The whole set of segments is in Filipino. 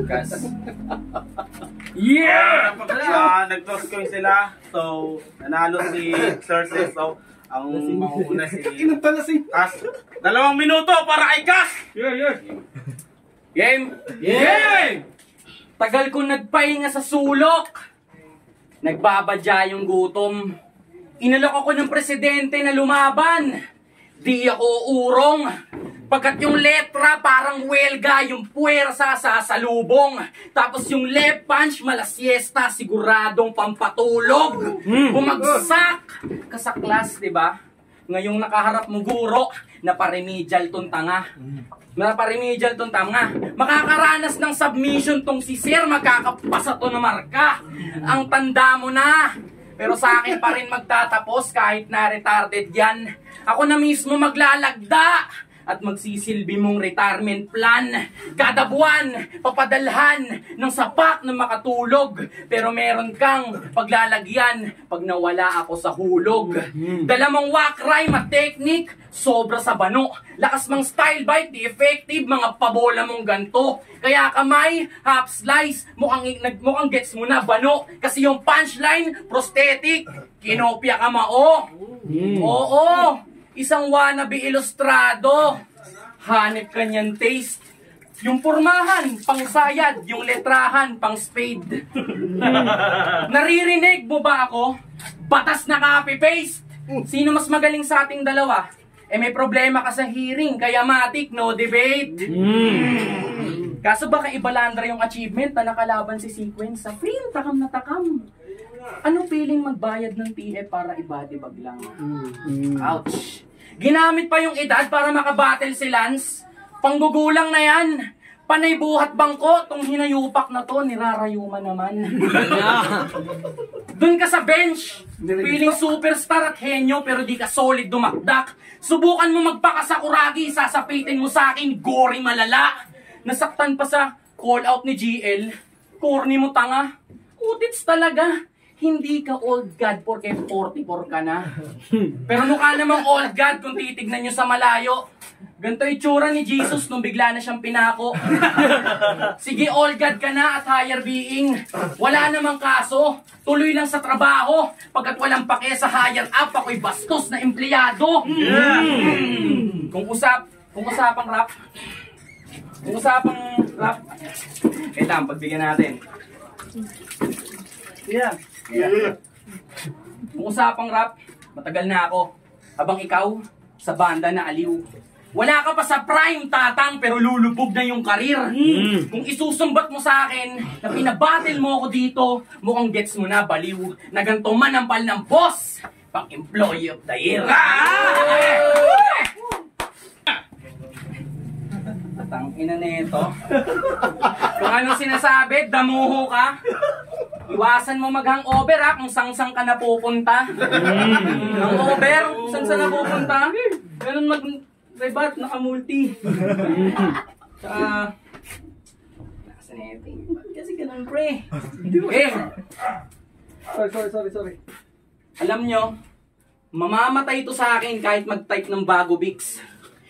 Gas. Yeah! Nag-toss coin sila. So, nanalo si Cersei. So, ang mauna si Cass. 2 minuto para kay Cass! Game! Game! Tagal kong nagpahinga sa sulok. Nagbabadya yung gutom. Inalok ako ng presidente na lumaban. Di ako urong. Pagkat yung letra parang welga, yung puwersa sa salubong. Tapos yung left punch, malasiesta, siguradong pampatulog. Bumagsak ka sa class, diba? Ngayong nakaharap mo guro, naparemedial tong tanga. Naparemedial tong tanga. Makakaranas ng submission tong si Sir, magkakapasa to na marka. Ang tanda mo na. Pero sa akin pa rin magtatapos kahit na retarded yan. Ako na mismo maglalagda at magsisilbi mong retirement plan. Kada buwan, papadalhan ng sapak na makatulog. Pero meron kang paglalagyan pag nawala ako sa hulog. Dala mong whack rhyme at technique, sobra sa bano. Lakas mang style bite, di effective, mga pabola mong ganto. Kaya kamay, half slice, mukhang gets mo na bano. Kasi yung punchline, prosthetic, kinopya ka mao. Oo, isang wannabe ilustrado. Hanip ka niyan taste. Yung pormahan, pang sayad. Yung letrahan, pang spade. Naririnig mo ba ako? Batas na copy-paste. Sino mas magaling sa ating dalawa? Eh may problema ka sa hearing, kaya matik, no debate. Kaso baka ibalandra yung achievement na nakalaban si Sequence sa frame, takam na takam. Ano feeling magbayad ng TF para ibadibag lang? Ouch! Ginamit pa yung edad para makabattle si Lance. Panggugulang na yan. Panay buhat bangko, tong hinayupak na to, nirarayuman naman. Dun ka sa bench, feeling superstar at henyo pero di ka solid dumakdak. Subukan mo magpakasakuragi, sasapitin mo sa akin, gory malala. Nasaktan pa sa call out ni GL. Corny mo tanga. Utits talaga. Hindi ka old god porque 44 ka na. Pero mukha namang old god kung titignan nyo sa malayo. Ganito itsura ni Jesus nung bigla na siyang pinako. Sige, old god ka na at higher being. Wala namang kaso. Tuloy lang sa trabaho. Pagkat walang pake sa higher up, ako'y bastos na empleyado. Kung usapang rap. Wait lang, pagbigyan natin. Yeah. Kung usapang rap, matagal na ako. Habang ikaw, sa banda na aliw. Wala ka pa sa prime, tatang, pero lulubog na yung karir. Kung isusumbat mo sa akin, na pinabattle mo ako dito, mukhang gets mo na baliw. Na ganito manampal ng boss, pang employee of the year. Tangina nito. Kung anong sinasabi, damuho ka. Iwasan mo mag-hangover ha, kung sang-sang ka na pupunta. Hangover, sang-sang na pupunta. Ganun mag-rebat, naka-multi. Tsaka, nasa nete. Kasi ganun pre. Sorry. Alam nyo, mamamatay ito sa akin kahit mag-type ng bago Bix.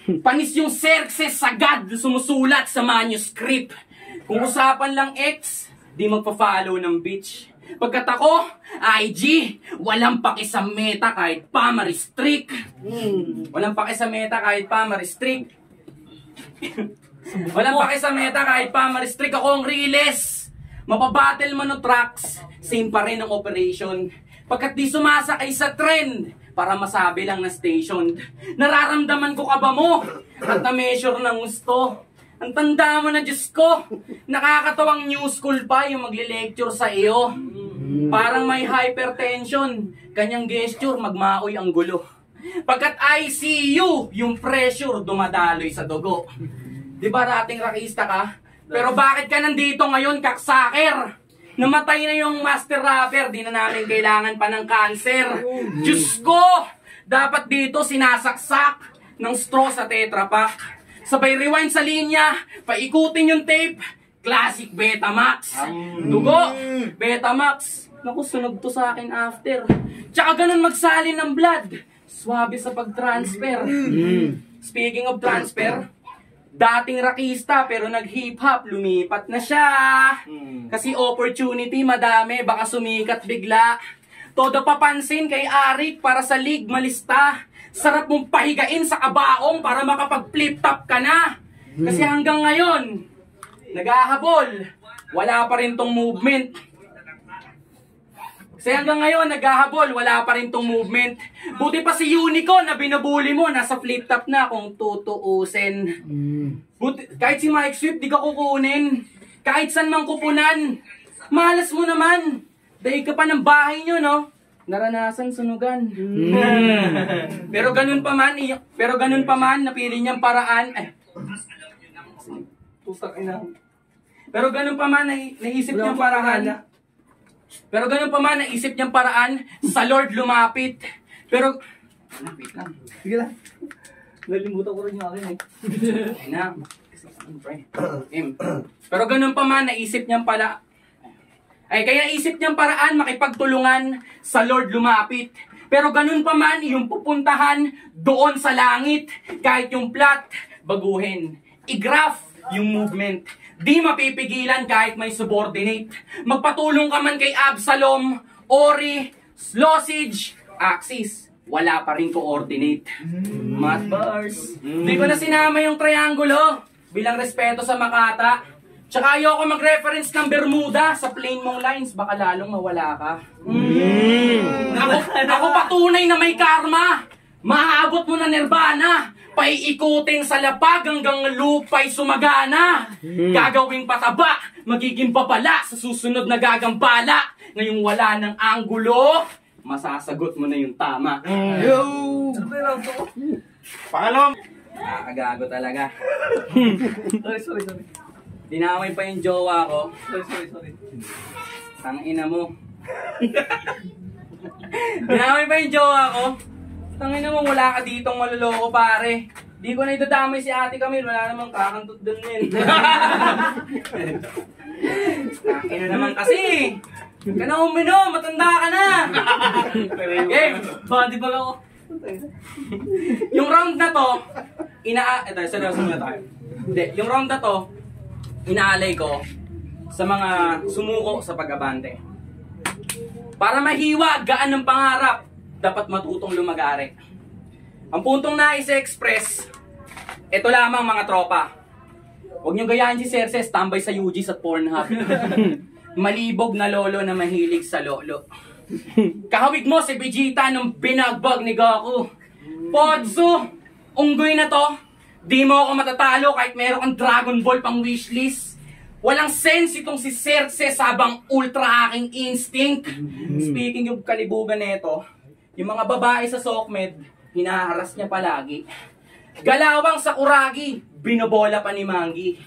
Panis yung Xerxes sagad sumusulat sa manuscript. Kung usapan lang X, di magpa-follow ng bitch. Pagkat ako, IG, walang paki sa meta kahit pa ma-restrict. Walang paki sa meta kahit pa ma-restrict. Walang paki sa meta kahit pa ma-restrict. Ako ang realist. Mapabattle mo no tracks, same pa rin ang operation. Pagkat di sumasakay sa trend, para masabi lang na station. Nararamdaman ko ka ba mo? At na-measure ng gusto. Ang tanda mo na, Diyos ko. Nakakatawang new school pa yung magle-lecture sa iyo. Parang may hypertension. Kanyang gesture, magmaoy ang gulo. Pagkat ICU, yung pressure dumadaloy sa dugo. Di ba dating rakista ka? Pero bakit ka nandito ngayon, kaksaker? Namatay na yung master rapper, di na namin kailangan pa ng cancer. Diyos ko! Dapat dito sinasaksak ng straw sa Tetra Pak. Sabay rewind sa linya, paikutin yung tape, classic Betamax. Dugo, Betamax. Naku, sunog to sa akin after. Tsaka ganun magsalin ng blood. Swabe sa pag-transfer. Speaking of transfer, Dating rakista pero nag-hip-hop, lumipat na siya. Kasi opportunity madami, baka sumikat bigla. Todo papansin kay Arik para sa league malista. Sarap mong pahigain sa kabaong para makapag-flip top ka na. Kasi hanggang ngayon, naghahabol, wala pa rin tong movement. Kasi hanggang ngayon, naghahabol, wala pa rin tong movement. Buti pa si Unicorn na binabuli mo, nasa flip top na kung tutuusin. Kahit si Mike Swift, di ka kukunin. Kahit san mang kupunan. Malas mo naman. Dahil ka pa ng bahay nyo, no? Naranasan sunugan. Pero ganun pa man, napili niyang paraan. Pero ganun pa man, naisip niyang paraan. Pero ganun pa man, naisip niyang paraan sa Lord lumapit. Pero, wait lang. Sige lang. Nalimutan ko rin yung akin eh. Ay na. Pero ganun pa man, naisip niyang kaya naisip niyang paraan makipagtulungan sa Lord lumapit. Pero ganun pa man, yung pupuntahan doon sa langit. Kahit yung plot, baguhin. I-graph yung movement. Di mapipigilan kahit may subordinate. Magpatulong ka man kay Absalom, Ori, Slosage, Axis. Wala pa rin coordinate. Math bars. Di ko na sinama yung triangulo. Bilang respeto sa Makata. Tsaka ayoko mag-reference ng Bermuda sa plain mong lines, baka lalong mawala ka. Ako patunay na may karma. Maaabot mo na nirvana. Paiikutin sa lapag hanggang lupa'y sumagana. Gagawing pataba, magiging babala sa susunod na gagambala. Ngayong wala ng anggulo, masasagot mo na yung tama. Pangalawang. Nakagago talaga. Sorry. Dinamay pa yung jowa ko. Sorry. Tangina mo. Dinamay pa yung jowa ko. Tangina mo, wala ka ditong maluloko pare. Di ko na idadamay si Ate Camille, wala namang kakantot dun yun. Tangina naman kasi. Ka na uminom, matanda ka na. Game. Bandi ba ako? Yung round na to, seryoso muna tayo. Hindi, yung round na to, inaalay ko sa mga sumuko sa pag-abante. Para mahiwa, gaan ng pangarap, dapat matutong lumag-ari. Ang puntong nais express, ito lamang mga tropa. Huwag niyong gayahin si Cerces, tambay sa UGs at Pornhub. Malibog na lolo na mahilig sa lolo. Kahawig mo si Vegeta nung binagbag ni Goku. Podso, unggoy na to. Di mo ako matatalo kahit meron kang Dragon Ball pang wishlist. Walang sense itong si Cerces habang ultra aking instinct. Speaking yung kalibugan nito, yung mga babae sa Sokmed, hinaharas niya palagi. Galawang sa Kuragi, binobola pa ni Mangi.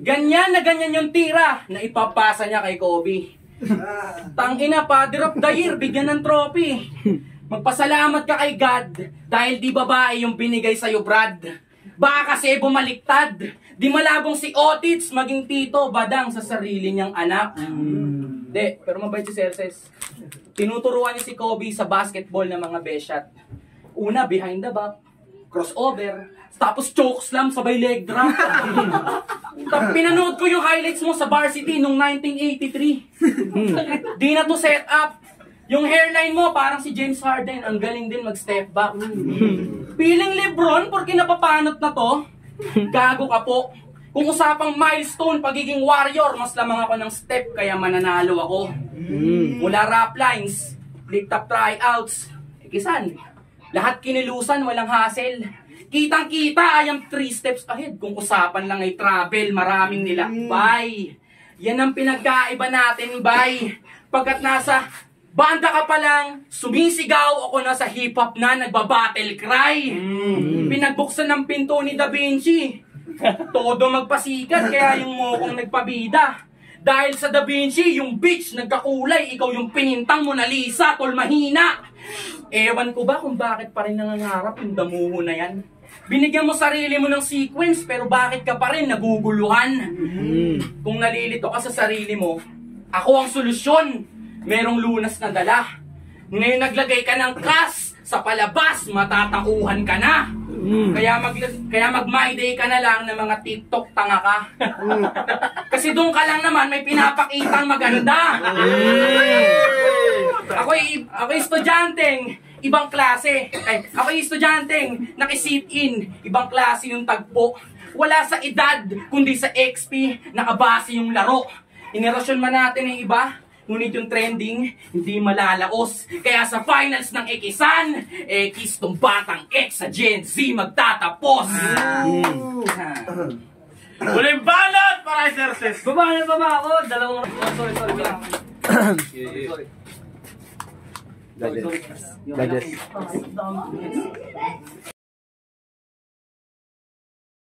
Ganyan na ganyan yung tira na ipapasa niya kay Kobe. Tangina, Father of the Year, bigyan ng trophy. Magpasalamat ka kay God dahil di babae yung binigay sa'yo, Brad. Baka kasi bumaliktad. Di malabong si Otits maging tito badang sa sarili niyang anak. Di, pero mabait si Cerces. Tinuturuan niya si Kobe sa basketball ng mga beshot. Una, behind the back. Crossover. Tapos choke slam, sabay leg drop. Pinanood ko yung highlights mo sa Varsity nung 1983. Di na to set up. Yung hairline mo, parang si James Harden. Ang galing din mag-step back. Piling Lebron, porque napapanot na to. Gago ka po. Kung usapang milestone, pagiging warrior, mas lamang ako ng step, kaya mananalo ako. Mula rap lines, flip top tryouts, kisan. Lahat kinilusan, walang hassle. Kitang-kita, I am 3 steps ahead. Kung usapan lang ay travel, maraming nilakbay. Yan ang pinagkaiba natin, bay. Pagkat nasa banda ka pa lang, sumisigaw, ako nasa hip-hop na, nagbabattle cry. Pinagbuksan ng pinto ni Da Vinci. Todo magpasikat, kaya yung mukong nagpabida. Dahil sa Da Vinci, yung bitch nagkakulay, ikaw yung pinintang Mona Lisa, tol mahina. Ewan ko ba kung bakit pa rin nangangarap yung damuho na yan. Binigyan mo sarili mo ng sequence, pero bakit ka pa rin naguguluhan? Kung nalilito ka sa sarili mo, ako ang solusyon. Merong lunas na dala. Ngayon naglagay ka ng kas sa palabas, matatauhan ka na. Kaya mag my day ka na lang ng mga TikTok tanga ka. Kasi doon ka lang naman may pinapakitang maganda. Ako'y estudyanteng ibang klase. Ako'y estudyanteng naki-sit in, ibang klase yung tagpo. Wala sa edad, kundi sa XP, nakabase yung laro. Inerasyon man natin yung iba, ngunit yung trending, hindi malalaos. Kaya sa finals ng Ekisan, Ekis tong batang X sa Gen Z magtatapos. Huling balot para kay Sir Sis. Baba ako. Dalawang... Oh, sorry. Sorry. Gadget.